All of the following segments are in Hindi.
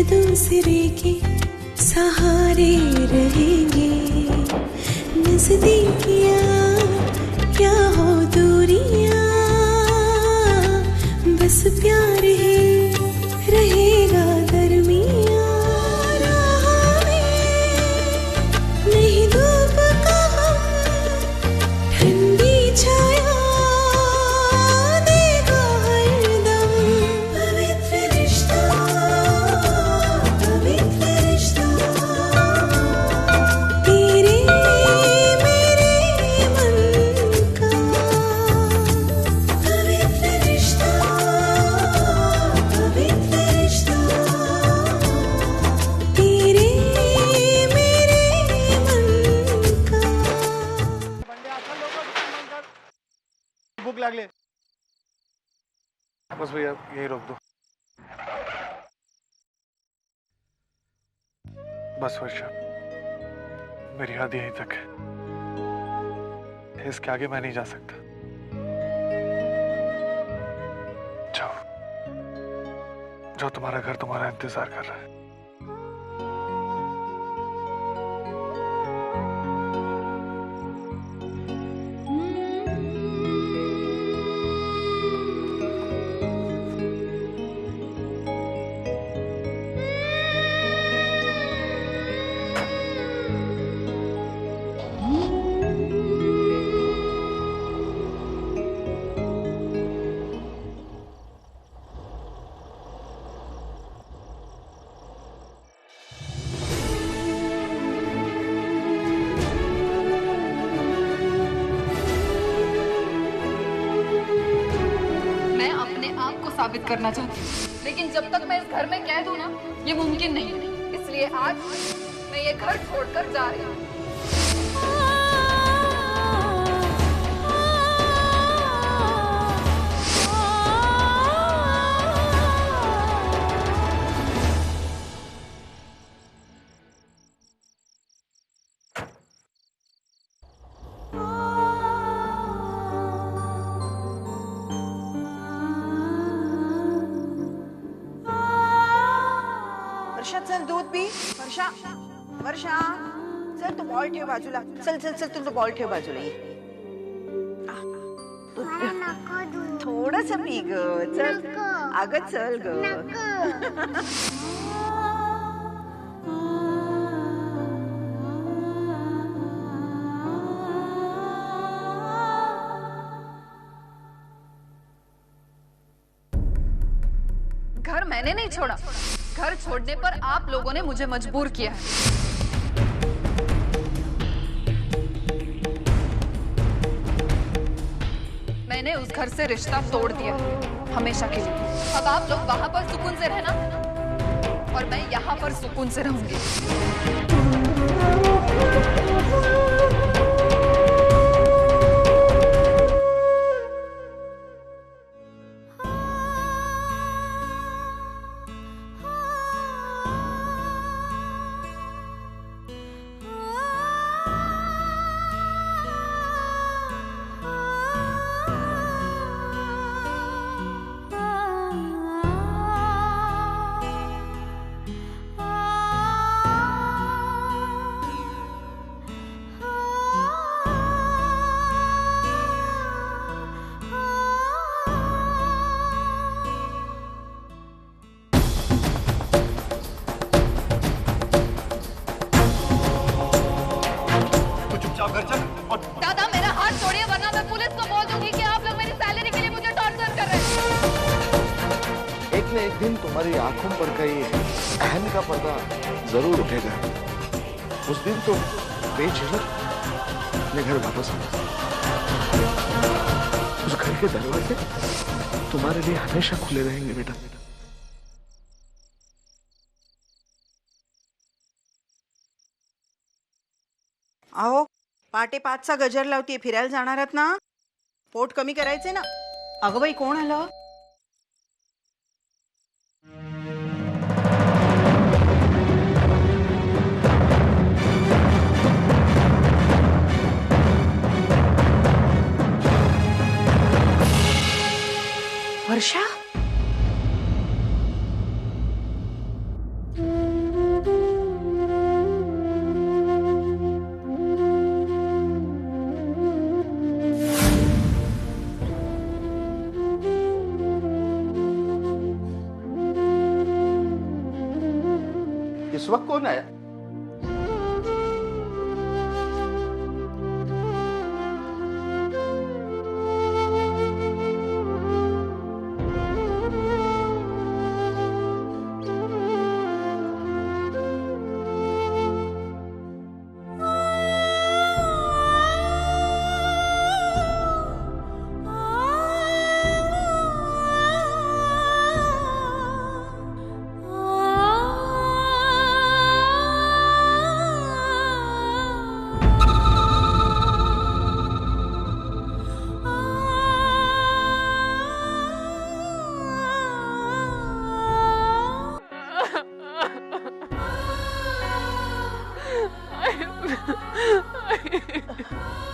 दूसरे के सहारे रहेंगे। नजदीकियां क्या हो दूरियां, बस प्यार ही रहेगा दरमियां। राह में नहीं धूप का हम, ठंडी छाया देगा हरदम। पवित्र रिश्ता, पवित्र रिश्ता, तेरे मेरे मन का। पवित्र रिश्ता, पवित्र रिश्ता, तेरे मेरे मन का। भूक लागली। बस भैया यही रोक दो। बस वर्षा, मेरी याद यहीं तक है, इसके आगे मैं नहीं जा सकता। जाओ जाओ, तुम्हारा घर तुम्हारा इंतजार कर रहा है। साबित करना चाहती हूँ, लेकिन जब तक मैं इस घर में कैद हूँ ना, ये मुमकिन नहीं है। इसलिए आज मैं ये घर छोड़कर जा रही हूँ। वर्षा चल दूध पी। वर्षा, वर्षा चल तू बॉल ठेव बाजूला। चल चल चल, तुझं बॉल ठेव बाजूला। ये थोडस पी ग, चल अगं चल ग। घर मैंने नहीं छोड़ा, घर छोड़ने पर आप लोगों ने मुझे मजबूर किया है। मैंने उस घर से रिश्ता तोड़ दिया हमेशा के लिए। अब आप लोग वहां पर सुकून से रहना और मैं यहाँ पर सुकून से रहूंगी। दादा मेरा हाथ छोड़िए, वरना मैं पुलिस को बोल दूंगी कि आप लोग मेरी सैलरी के लिए मुझे टॉर्चर कर रहे हैं। एक न एक दिन तुम्हारी आंखों पर का ये अहम का पर्दा जरूर उठेगा। उस दिन तो बेझिझक अपने घर वापस आना। उस घर के दरवाजे तुम्हारे लिए हमेशा खुले रहेंगे बेटा। अहो पहाटे 5चा गजर लावतीये, फिरायला जाणार आहात ना? पोट कमी करायचे ना? अगं बाई कोण आलं? वर्षा कौन आया?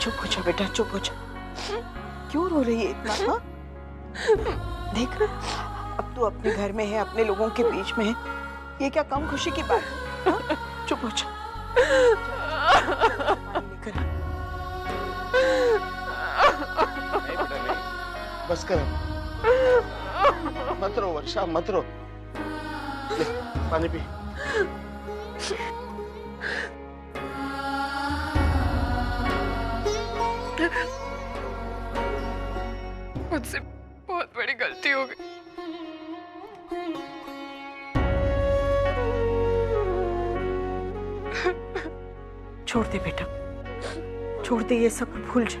चुप हो जा बेटा, चुप हो जा। क्यों रो रही है इतना? हाँ? देख अब तू अपने घर में है, अपने लोगों के बीच में है, ये क्या कम खुशी की बात है? हाँ? चुप हो जा। लेकर आ। नहीं बेटा नहीं, बस कर। मत रो वर्षा, मत रो। ले पानी पी। मुझसे बहुत बड़ी गलती हो गई। छोड़ दे बेटा, छोड़ दे, ये सब भूल जा।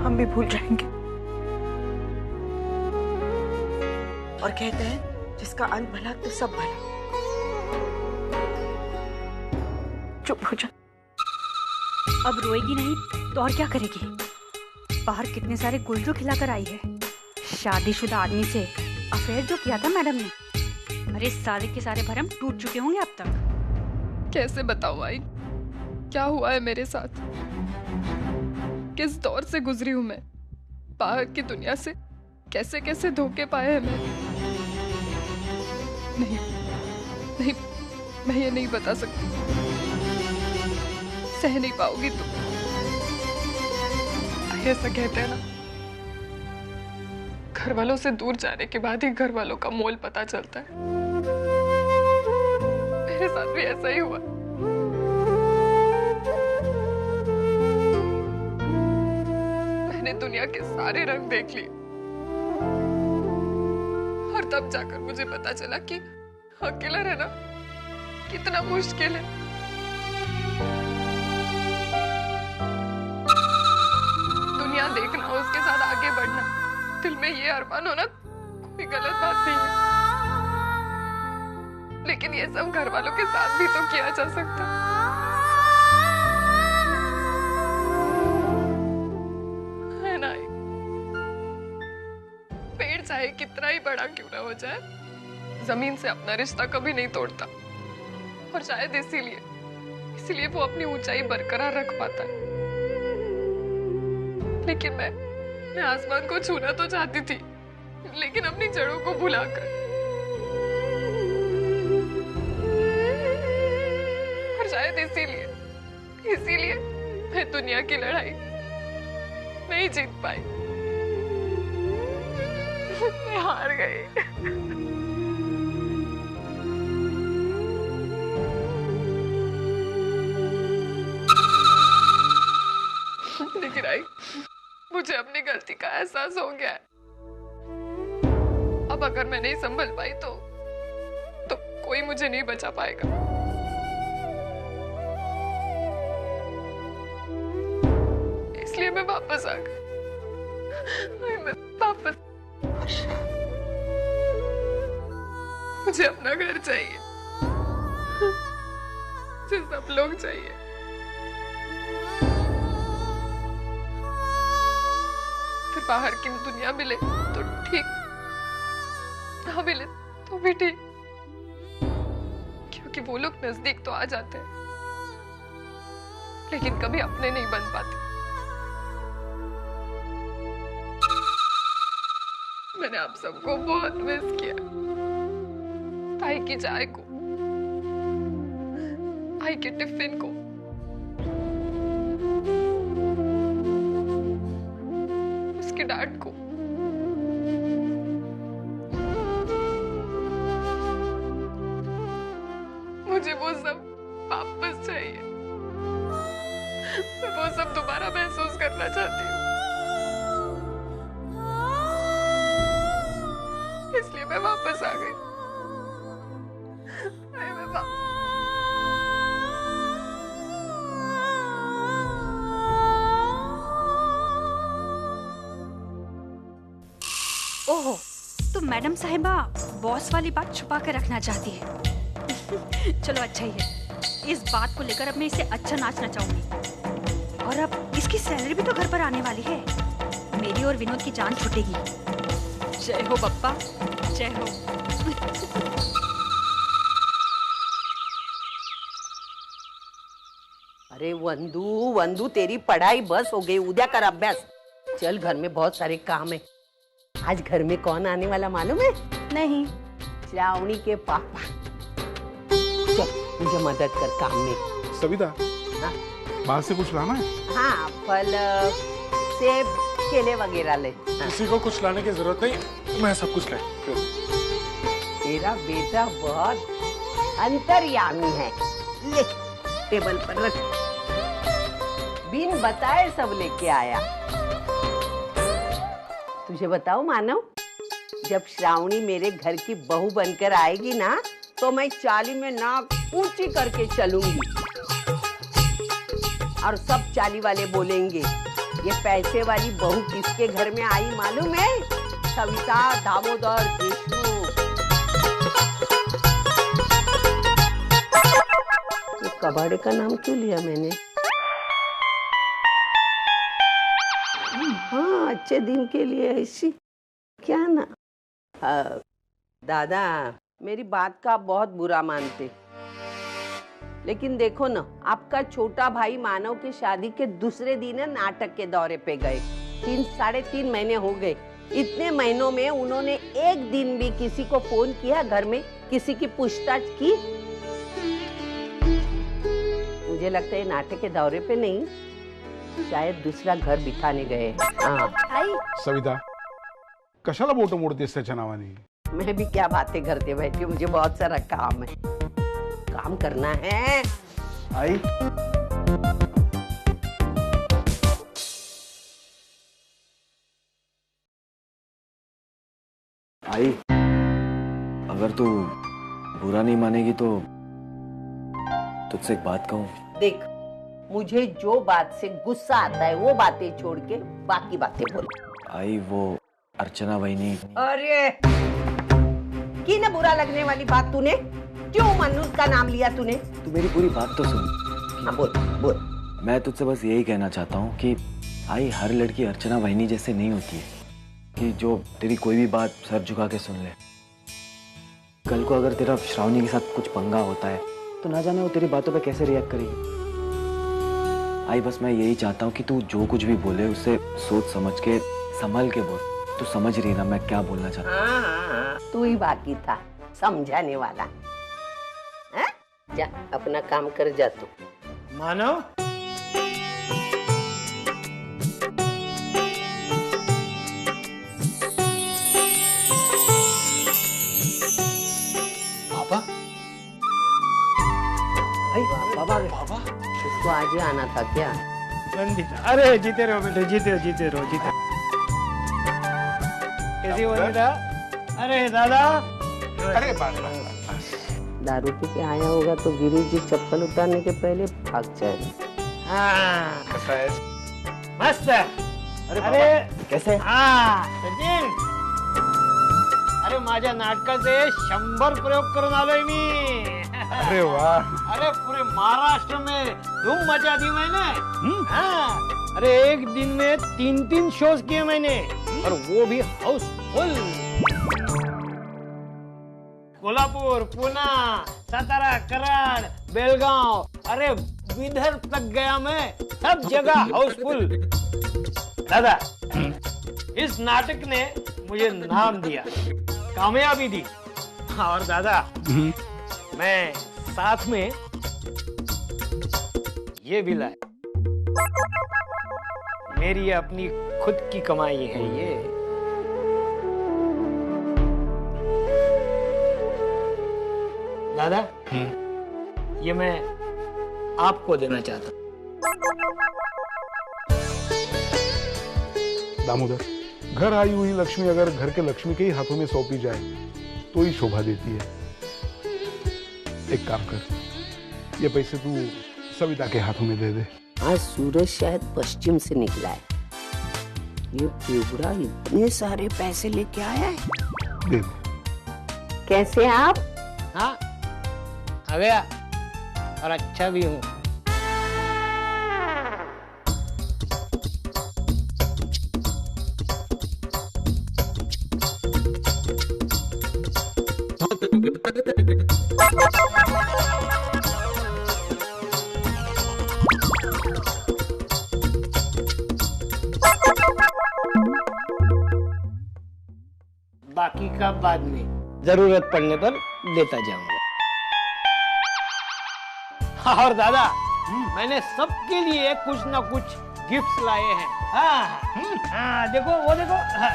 हम भी भूल जाएंगे। और कहते हैं जिसका अंत भला तो सब भला। चुप हो जा। अब रोएगी नहीं तो और क्या करेगी? बाहर कितने सारे गुलजो खिलाकर आई है। शादीशुदा आदमी से अफेयर जो किया था मैडम ने, अरे सारे के सारे भरम टूट चुके होंगे अब तक। कैसे बताऊं आई, क्या हुआ है मेरे साथ? किस दौर से गुजरी हूं मैं? बाहर की दुनिया से कैसे कैसे धोखे पाए हैं मैं। नहीं नहीं, मैं ये नहीं बता सकती। सह नहीं पाओगी तुम। ऐसा कहते हैं ना, घर वालों से दूर जाने के बाद ही घर वालों का मोल पता चलता है। मेरे साथ भी ऐसा ही हुआ। मैंने दुनिया के सारे रंग देख लिए और तब जाकर मुझे पता चला कि अकेला रहना कितना मुश्किल है। दुनिया देखना, उसके साथ आगे बढ़ना, दिल में ये अरमान होना कोई गलत बात नहीं है। लेकिन ये सब घर वालों के साथ भी तो किया जा सकता है ना? पेड़ चाहे कितना ही बड़ा क्यों ना हो जाए, जमीन से अपना रिश्ता कभी नहीं तोड़ता। और शायद इसीलिए वो अपनी ऊंचाई बरकरार रख पाता है। लेकिन मैं आसमान को छूना तो चाहती थी, लेकिन अपनी जड़ों को भुलाकर। और शायद इसीलिए मैं दुनिया की लड़ाई नहीं जीत पाई। मैं हार गई। लेकिन आई, मुझे अपनी गलती का एहसास हो गया है। अब अगर मैं नहीं संभल पाई तो कोई मुझे नहीं बचा पाएगा। इसलिए मैं वापस आ गई। मैं वापस। मुझे अपना घर चाहिए, मुझे सब लोग चाहिए। फिर बाहर की दुनिया मिले तो ठीक, ना मिले तो भी ठीक, क्योंकि वो लोग नजदीक तो आ जाते हैं लेकिन कभी अपने नहीं बन पाते। मैंने आप सबको बहुत मिस किया। ताई की चाय को, आई के टिफिन को, उसके डांट को। मुझे वो सब वापस चाहिए। मैं वो सब दोबारा महसूस करना चाहती हूँ, इसलिए मैं वापस आ गई। ओहो, तो मैडम साहिबा बॉस वाली बात छुपा कर रखना चाहती है। चलो अच्छा ही है, इस बात को लेकर अब मैं इसे अच्छा नाच नचाऊंगी। और अब इसकी सैलरी भी तो घर पर आने वाली है, मेरी और विनोद की जान छूटेगी। जय हो बप्पा, जय हो। अरे वंदू वंदू, तेरी पढ़ाई बस हो गई, उद्या कर अभ्यास। चल, घर में बहुत सारे काम है। आज घर में कौन आने वाला मालूम है? नहीं। श्रावणी के पापा। चल मुझे मदद कर काम में। सविता, हाँ? बाहर से कुछ लाना है? हाँ, फल, सेब, केले वगैरह ले। हाँ। किसी को कुछ लाने की जरूरत नहीं, मैं सब कुछ ले। तेरा बेटा बहुत अंतर्यामी है। ले, टेबल पर रख। बिन बताए सब लेके आया। तुझे बताओ मानव, जब श्रावणी मेरे घर की बहू बनकर आएगी ना, तो मैं चाली में नाक ऊंची करके चलूंगी और सब चाली वाले बोलेंगे, ये पैसे वाली बहू किसके घर में आई मालूम है? सविता दामोदर देशमुख। ये कबाड़े का नाम क्यों लिया मैंने? हाँ, अच्छे दिन के लिए ऐसी क्या ना। दादा, मेरी बात का आप बहुत बुरा मानते, लेकिन देखो ना, आपका छोटा भाई मानव की शादी के दूसरे दिन नाटक के दौरे पे गए। 3-3.5 महीने हो गए। इतने महीनों में उन्होंने एक दिन भी किसी को फोन किया, घर में किसी की पूछताछ की? मुझे लगता है नाटक के दौरे पे नहीं, शायद दूसरा घर बिठाने गए। हाँ। सविता, कशाला बोटं मोडतेस त्याच्या नावाने? मैं भी क्या बातें करते बैठी, मुझे बहुत सारा काम है, काम करना है। आई, आई, अगर तू बुरा नहीं मानेगी तो तुझसे एक बात कहूँ। देख, मुझे जो बात से गुस्सा आता है वो बातें छोड़ के बाकी बातें बोल। आई, वो अर्चना वहीनी। अरे की ना बुरा लगने वाली बात तूने? क्यों मन्नूस का नाम लिया तूने? तू मेरी पूरी बात तो सुन। हाँ, बोल बोल। मैं तुझसे बस यही कहना चाहता हूँ कि आई, हर लड़की अर्चना वहीनी जैसे नहीं होती है कि जो तेरी कोई भी बात सर झुका के सुन ले। कल को अगर तेरा श्रावणी के साथ कुछ पंगा होता है तो ना जाने वो तेरी बातों पे कैसे रिएक्ट करेगी। आई, बस मैं यही चाहता हूँ कि तू जो कुछ भी बोले उसे सोच समझ के संभल के बोल। तू समझ रही ना मैं क्या बोलना चाहता हूँ? हाँ, तू ही बाकी था समझाने वाला। है? जा अपना काम कर, जा तू। मानव, पापा, बाबा बाबा, उसको आज ही आना था क्या? वंदिता, अरे जीते रहो बेटे, जीते रहो, जीते रहो, जीते रहो। कैसी हो वंदिता? अरे दादा, अरे दारू पी के आया होगा तो गिरीश जी चप्पल उतारने के पहले भाग जाएगा। हाँ, कसा है? मस्त। अरे कैसे? हाँ सचिन, अरे माझ्या नाटकाचे 100 प्रयोग करून आलोय मी। अरे वाह, अरे पूरे महाराष्ट्र में धूम मचा दी मैंने। हाँ, अरे एक दिन में 3-3 शोज किए मैंने, और वो भी हाउसफुल। कोल्हापुर, पुणे, सातारा, कराड, बेलगांव, अरे विदर्भ तक गया मैं, सब जगह हाउसफुल। दादा, इस नाटक ने मुझे नाम दिया, कामयाबी दी, और दादा मैं साथ में ये भी लाया। मेरी अपनी खुद की कमाई है ये। दादा, ये मैं आपको देना चाहता हूँ। दामोदर, घर आई हुई लक्ष्मी अगर घर के लक्ष्मी के ही हाथों में सौंपी जाए तो ही शोभा देती है। एक काम कर, ये पैसे तू सविता के हाथों में दे दे। आज सूरज शायद पश्चिम से निकला है। ये पिबड़ा इतने सारे पैसे लेके आया है। दे दे। कैसे हैं आप? हाँ, आ गया और अच्छा भी हूँ। बाकी का बाद में जरूरत पड़ने पर देता जाऊंगा। और दादा, मैंने सबके लिए कुछ ना कुछ गिफ्ट्स लाए हैं। हाँ, देखो वो देखो। हाँ।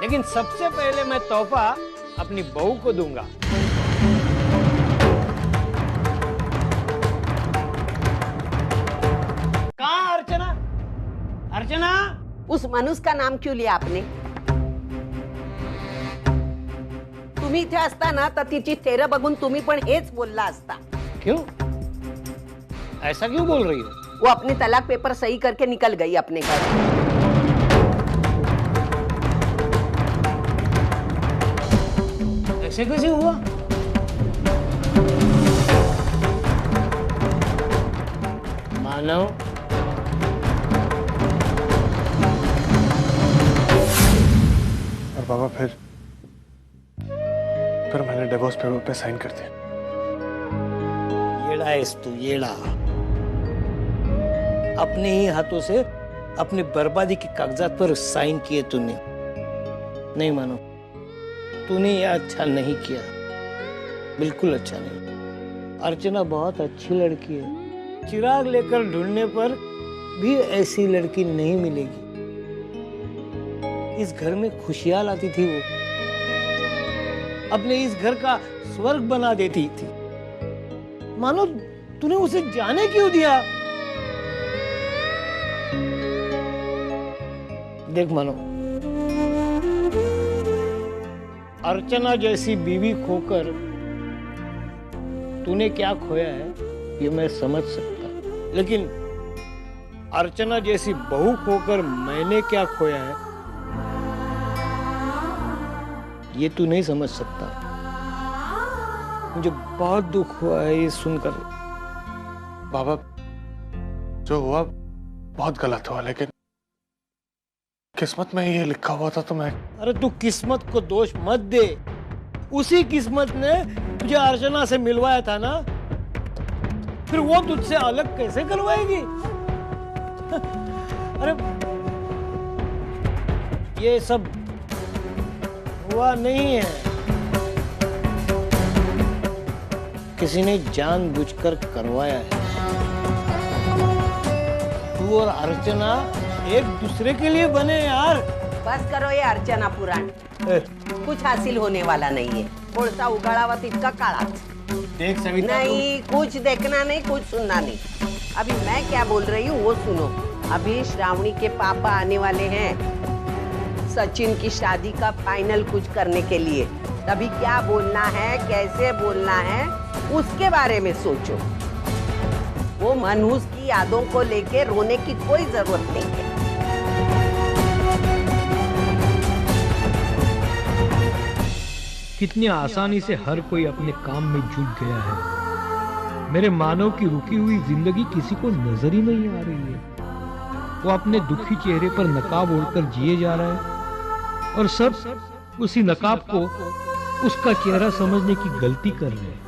लेकिन सबसे पहले मैं तोहफा अपनी बहू को दूंगा। कहाँ अर्चना? अर्चना, उस मनुष्य का नाम क्यों लिया आपने? तुम्ही इथे असता ना तर तिची चेहरा बघून तुम्ही पण हेच बोलला असता। क्यों? ऐसा क्यों बोल रही हो? वो अपने तलाक पेपर सही करके निकल गई अपने घर। ऐसे कैसे हुआ? मानव, और बाबा फिर मैंने डिवोर्स पेपर पे साइन कर दिया। येड़ा है तू, येड़ा। अपने ही हाथों से अपनी बर्बादी के कागजात पर साइन किए तूने। नहीं मानो, तूने ये अच्छा नहीं किया, बिल्कुल अच्छा नहीं। अर्चना बहुत अच्छी लड़की है। चिराग लेकर ढूंढने पर भी ऐसी लड़की नहीं मिलेगी। इस घर में खुशियां लाती थी वो, अपने इस घर का स्वर्ग बना देती थी। मानो तूने उसे जाने क्यों दिया? देख मानो, अर्चना जैसी बीवी खोकर तूने क्या खोया है ये मैं समझ सकता, लेकिन अर्चना जैसी बहू खोकर मैंने क्या खोया है ये तू नहीं समझ सकता। मुझे बहुत दुख हुआ है ये सुनकर। बाबा, जो हुआ बहुत गलत हुआ, लेकिन किस्मत में ये लिखा हुआ था तो मैं। अरे तू किस्मत को दोष मत दे। उसी किस्मत ने तुझे अर्चना से मिलवाया था ना, फिर वो तुझसे अलग कैसे करवाएगी? अरे ये सब हुआ नहीं है, किसी ने जानबूझकर करवाया है। तू और अर्चना एक दूसरे के लिए बने यार। बस करो ये अर्चना पुराण, कुछ हासिल होने वाला नहीं है। कोळसा उगाड़ावा तितका काळाच। देख सविता, नहीं, कुछ देखना नहीं, कुछ सुनना नहीं। अभी मैं क्या बोल रही हूँ वो सुनो। अभी श्रावणी के पापा आने वाले हैं सचिन की शादी का फाइनल कुछ करने के लिए। तभी क्या बोलना है, कैसे बोलना है, उसके बारे में सोचो। वो मनहूस की यादों को लेके रोने की कोई जरूरत नहीं है। कितनी आसानी से हर कोई अपने काम में जुट गया है। मेरे मानव की रुकी हुई जिंदगी किसी को नजर ही नहीं आ रही है। वो अपने दुखी चेहरे पर नकाब ओढ़कर जिए जा रहा है और सब उसी नकाब को उसका चेहरा समझने की गलती कर रहे हैं।